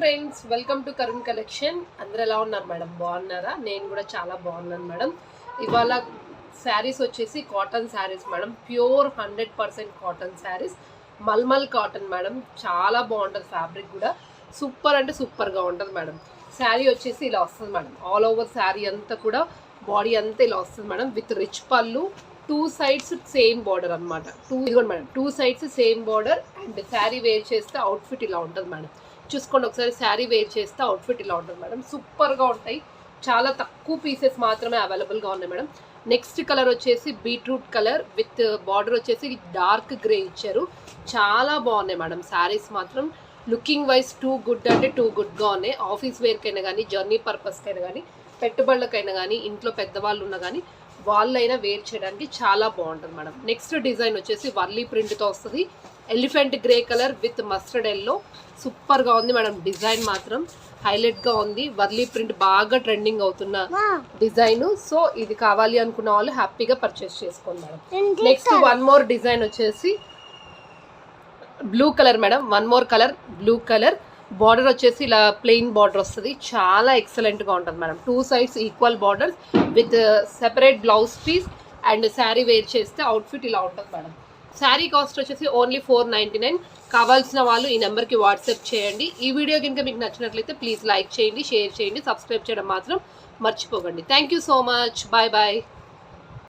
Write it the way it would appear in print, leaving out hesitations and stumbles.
Friends, welcome to Karun collection. అందరూ ఎలా ఉన్నారు మేడం? బాగున్నారా? నేను కూడా చాలా బాగున్నాను మేడం. ఇవాళ శారీస్ వచ్చేసి cotton sarees madam, pure 100% cotton sarees, మల్మల్ కాటన్ మేడం. చాలా బాగుంటుంది, ఫ్యాబ్రిక్ కూడా సూపర్ అంటే సూపర్గా ఉంటుంది మేడం. శారీ వచ్చేసి ఇలా వస్తుంది మేడం, ఆల్ ఓవర్ శారీ అంతా కూడా బాడీ అంతా ఇలా వస్తుంది మేడం, విత్ రిచ్ పళ్ళు, టూ సైడ్స్ సేమ్ బార్డర్ అనమాట. ఇదిగోండి madam, two sides same border. And sari wear చేస్తే అవుట్ఫిట్ ఇలా ఉంటుంది మేడం. చూసుకోండి ఒకసారి, శారీ వేర్ చేస్తే అవుట్ఫిట్ ఇలా ఉంటుంది మేడం. సూపర్గా ఉంటాయి. చాలా తక్కువ పీసెస్ మాత్రమే అవైలబుల్గా ఉన్నాయి మేడం. నెక్స్ట్ కలర్ వచ్చేసి బీట్రూట్ కలర్ విత్ బార్డర్ వచ్చేసి డార్క్ గ్రే ఇచ్చారు. చాలా బాగున్నాయి మేడం శారీస్ మాత్రం. లుకింగ్ వైజ్ టూ గుడ్ అంటే టూ గుడ్గా ఉన్నాయి. ఆఫీస్ వేర్కైనా కానీ, జర్నీ పర్పస్కైనా కానీ, పెట్టుబడులకైనా కానీ, ఇంట్లో పెద్దవాళ్ళు ఉన్నా కానీ వాళ్ళైనా వేర్ చేయడానికి చాలా బాగుంటుంది మేడం. నెక్స్ట్ డిజైన్ వచ్చేసి వర్లీ ప్రింట్తో వస్తుంది. Elephant grey colour with mustard yellow. సూపర్గా ఉంది మేడం. డిజైన్ మాత్రం హైలైట్గా ఉంది. వర్లీ ప్రింట్ బాగా ట్రెండింగ్ అవుతున్న డిజైన్. సో ఇది కావాలి అనుకున్న వాళ్ళు హ్యాపీగా పర్చేస్ చేసుకోండి madam. Next one more design వచ్చేసి blue colour madam. One more colour blue colour. Border వచ్చేసి ఇలా ప్లెయిన్ బార్డర్ వస్తుంది. చాలా ఎక్సలెంట్గా ఉంటుంది madam. Two sides equal borders with separate blouse piece. And sari wear చేస్తే అవుట్ఫిట్ ఇలా ఉంటుంది మేడం. శారీ కాస్ట్ వచ్చేసి ఓన్లీ 499. కావాల్సిన వాళ్ళు ఈ నెంబర్కి వాట్సాప్ చేయండి. ఈ వీడియో కనుక మీకు నచ్చినట్లయితే ప్లీజ్ లైక్ చేయండి, షేర్ చేయండి, సబ్స్క్రైబ్ చేయడం మాత్రం మర్చిపోకండి. Thank you so much. Bye bye.